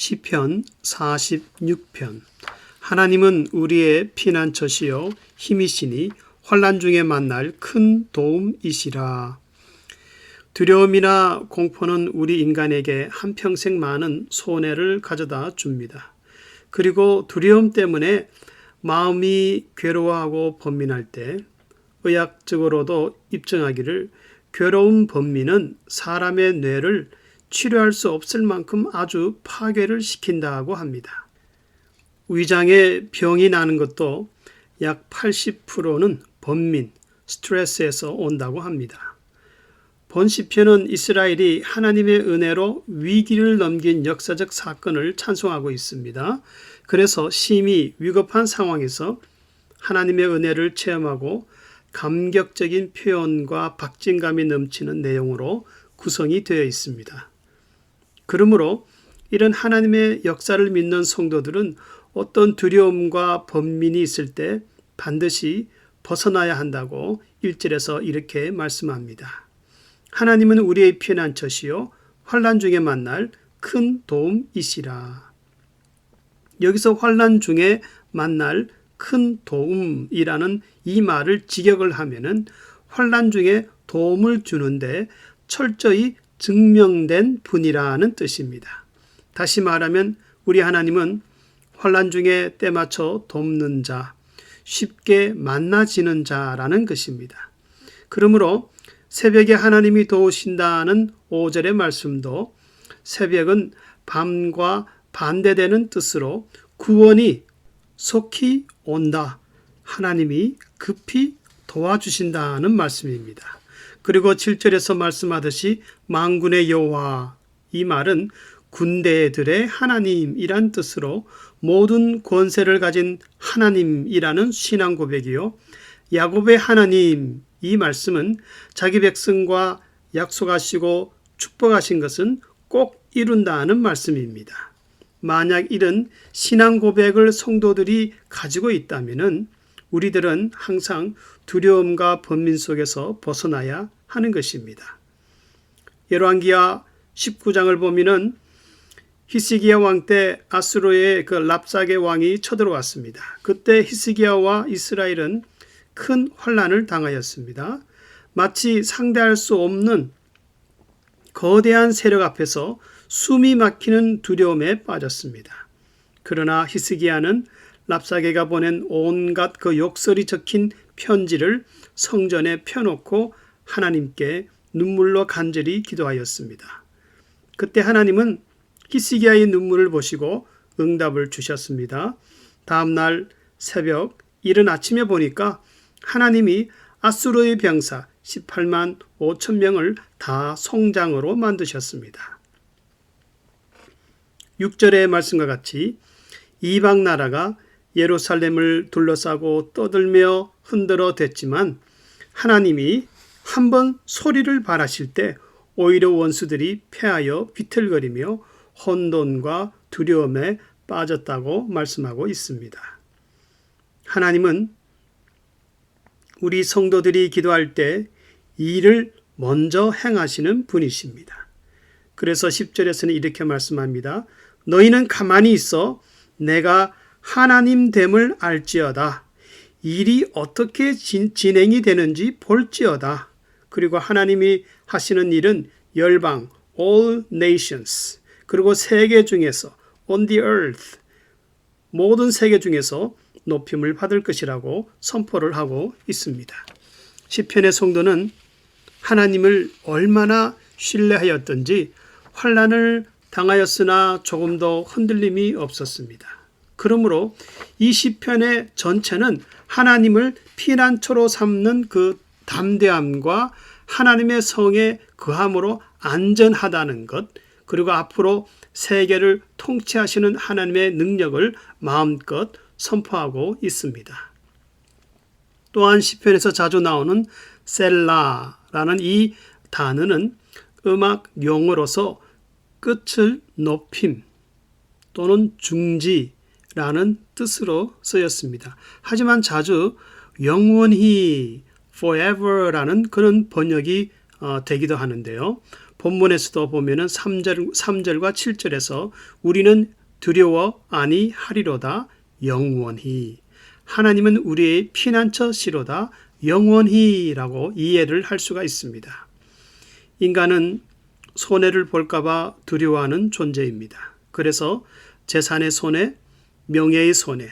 시편 46편. 하나님은 우리의 피난처시요 힘이시니 환난 중에 만날 큰 도움이시라. 두려움이나 공포는 우리 인간에게 한평생 많은 손해를 가져다 줍니다. 그리고 두려움 때문에 마음이 괴로워하고 번민할 때 의학적으로도 입증하기를 괴로운 번민은 사람의 뇌를 치료할 수 없을 만큼 아주 파괴를 시킨다고 합니다. 위장에 병이 나는 것도 약 80%는 번민, 스트레스에서 온다고 합니다. 본 시편은 이스라엘이 하나님의 은혜로 위기를 넘긴 역사적 사건을 찬송하고 있습니다. 그래서 심히 위급한 상황에서 하나님의 은혜를 체험하고 감격적인 표현과 박진감이 넘치는 내용으로 구성이 되어 있습니다. 그러므로 이런 하나님의 역사를 믿는 성도들은 어떤 두려움과 번민이 있을 때 반드시 벗어나야 한다고 1절에서 이렇게 말씀합니다. 하나님은 우리의 피난처시요 환난 중에 만날 큰 도움이시라. 여기서 환난 중에 만날 큰 도움이라는 이 말을 직역을 하면은 환난 중에 도움을 주는데 철저히 증명된 분이라는 뜻입니다. 다시 말하면 우리 하나님은 환난 중에 때맞춰 돕는 자, 쉽게 만나지는 자라는 것입니다. 그러므로 새벽에 하나님이 도우신다는 5절의 말씀도 새벽은 밤과 반대되는 뜻으로 구원이 속히 온다. 하나님이 급히 도와주신다는 말씀입니다. 그리고 7절에서 말씀하듯이 만군의 여호와, 이 말은 군대들의 하나님이란 뜻으로 모든 권세를 가진 하나님이라는 신앙 고백이요. 야곱의 하나님, 이 말씀은 자기 백성과 약속하시고 축복하신 것은 꼭 이룬다는 말씀입니다. 만약 이런 신앙 고백을 성도들이 가지고 있다면 우리들은 항상 두려움과 번민 속에서 벗어나야 하는 것입니다. 열왕기하 19장을 보면은 히스기야 왕 때 아수르의 그 랍사게 왕이 쳐들어왔습니다. 그때 히스기야와 이스라엘은 큰 환난을 당하였습니다. 마치 상대할 수 없는 거대한 세력 앞에서 숨이 막히는 두려움에 빠졌습니다. 그러나 히스기야는 랍사게가 보낸 온갖 그 욕설이 적힌 편지를 성전에 펴놓고 하나님께 눈물로 간절히 기도하였습니다. 그때 하나님은 히스기야의 눈물을 보시고 응답을 주셨습니다. 다음 날 새벽 이른 아침에 보니까 하나님이 아수르의 병사 18만 5천 명을 다 송장으로 만드셨습니다. 6절의 말씀과 같이 이방 나라가 예루살렘을 둘러싸고 떠들며 흔들어 댔지만 하나님이 한번 소리를 발하실 때 오히려 원수들이 패하여 비틀거리며 혼돈과 두려움에 빠졌다고 말씀하고 있습니다. 하나님은 우리 성도들이 기도할 때 일을 먼저 행하시는 분이십니다. 그래서 10절에서는 이렇게 말씀합니다. 너희는 가만히 있어 내가 하나님 됨을 알지어다. 일이 어떻게 진행이 되는지 볼지어다. 그리고 하나님이 하시는 일은 열방, all nations, 그리고 세계 중에서 on the earth, 모든 세계 중에서 높임을 받을 것이라고 선포를 하고 있습니다. 시편의 성도는 하나님을 얼마나 신뢰하였던지 환난을 당하였으나 조금도 흔들림이 없었습니다. 그러므로 이 시편의 전체는 하나님을 피난처로 삼는 그 담대함과 하나님의 성에 거함으로 안전하다는 것, 그리고 앞으로 세계를 통치하시는 하나님의 능력을 마음껏 선포하고 있습니다. 또한 시편에서 자주 나오는 셀라라는 이 단어는 음악 용어로서 끝을 높임 또는 중지라는 뜻으로 쓰였습니다. 하지만 자주 영원히 forever라는 그런 번역이 되기도 하는데요. 본문에서도 보면은 3절과 7절에서 우리는 두려워 아니하리로다 영원히. 하나님은 우리의 피난처시로다 영원히라고 이해를 할 수가 있습니다. 인간은 손해를 볼까봐 두려워하는 존재입니다. 그래서 재산의 손해, 명예의 손해,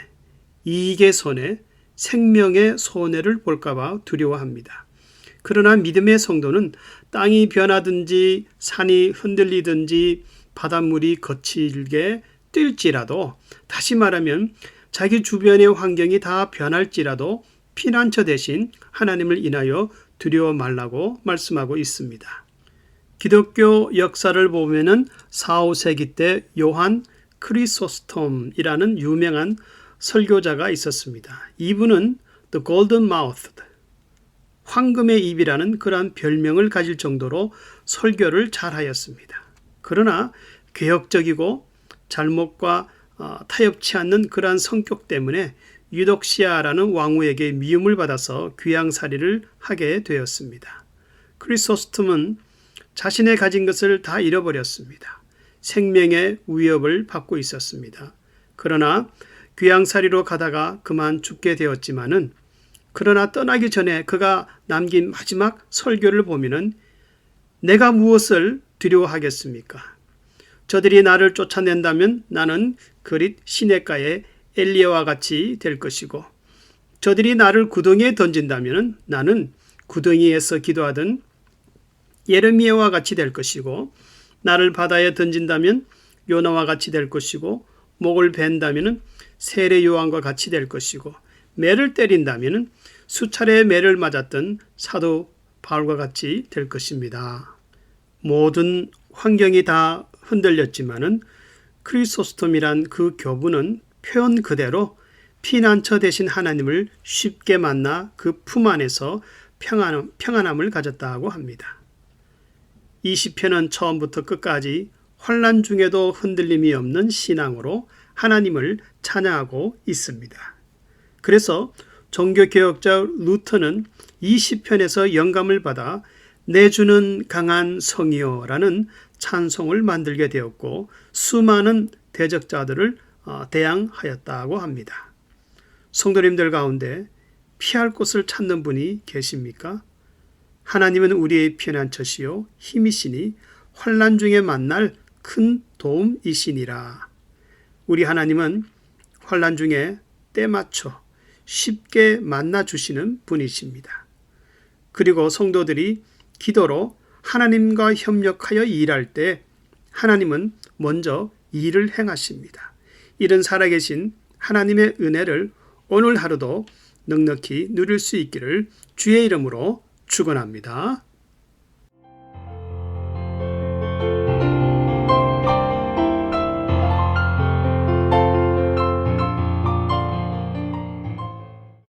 이익의 손해, 생명의 손해를 볼까봐 두려워합니다. 그러나 믿음의 성도는 땅이 변하든지 산이 흔들리든지 바닷물이 거칠게 뛸지라도, 다시 말하면 자기 주변의 환경이 다 변할지라도 피난처 대신 하나님을 인하여 두려워 말라고 말씀하고 있습니다. 기독교 역사를 보면은 4, 5세기 때 요한 크리소스톰이라는 유명한 설교자가 있었습니다. 이분은 The Golden Mouthed, 황금의 입이라는 그러한 별명을 가질 정도로 설교를 잘하였습니다. 그러나 개혁적이고 잘못과 타협치 않는 그러한 성격 때문에 유독시아라는 왕후에게 미움을 받아서 귀양살이를 하게 되었습니다. 크리소스톰은 자신의 가진 것을 다 잃어버렸습니다. 생명의 위협을 받고 있었습니다. 그러나 귀양살이로 가다가 그만 죽게 되었지만은, 그러나 떠나기 전에 그가 남긴 마지막 설교를 보면은 내가 무엇을 두려워하겠습니까? 저들이 나를 쫓아낸다면 나는 그릿 시냇가의 엘리야와 같이 될 것이고, 저들이 나를 구덩이에 던진다면 나는 구덩이에서 기도하던 예레미야와 같이 될 것이고, 나를 바다에 던진다면 요나와 같이 될 것이고, 목을 벤다면 세례 요한과 같이 될 것이고, 매를 때린다면 수차례 매를 맞았던 사도 바울과 같이 될 것입니다. 모든 환경이 다 흔들렸지만은 크리소스톰이란 그 교부는 표현 그대로 피난처 되신 하나님을 쉽게 만나 그 품 안에서 평안함을 가졌다고 합니다. 이 시편은 처음부터 끝까지 환난 중에도 흔들림이 없는 신앙으로 하나님을 찬양하고 있습니다. 그래서 종교개혁자 루터는 이 시편에서 영감을 받아 내 주는 강한 성이요라는 찬송을 만들게 되었고, 수많은 대적자들을 대항하였다고 합니다. 성도님들 가운데 피할 곳을 찾는 분이 계십니까? 하나님은 우리의 피난처시요 힘이시니 환난 중에 만날 큰 도움이시니라. 우리 하나님은 환난 중에 때맞춰 쉽게 만나주시는 분이십니다. 그리고 성도들이 기도로 하나님과 협력하여 일할 때 하나님은 먼저 일을 행하십니다. 이런 살아계신 하나님의 은혜를 오늘 하루도 넉넉히 누릴 수 있기를 주의 이름으로 축원합니다.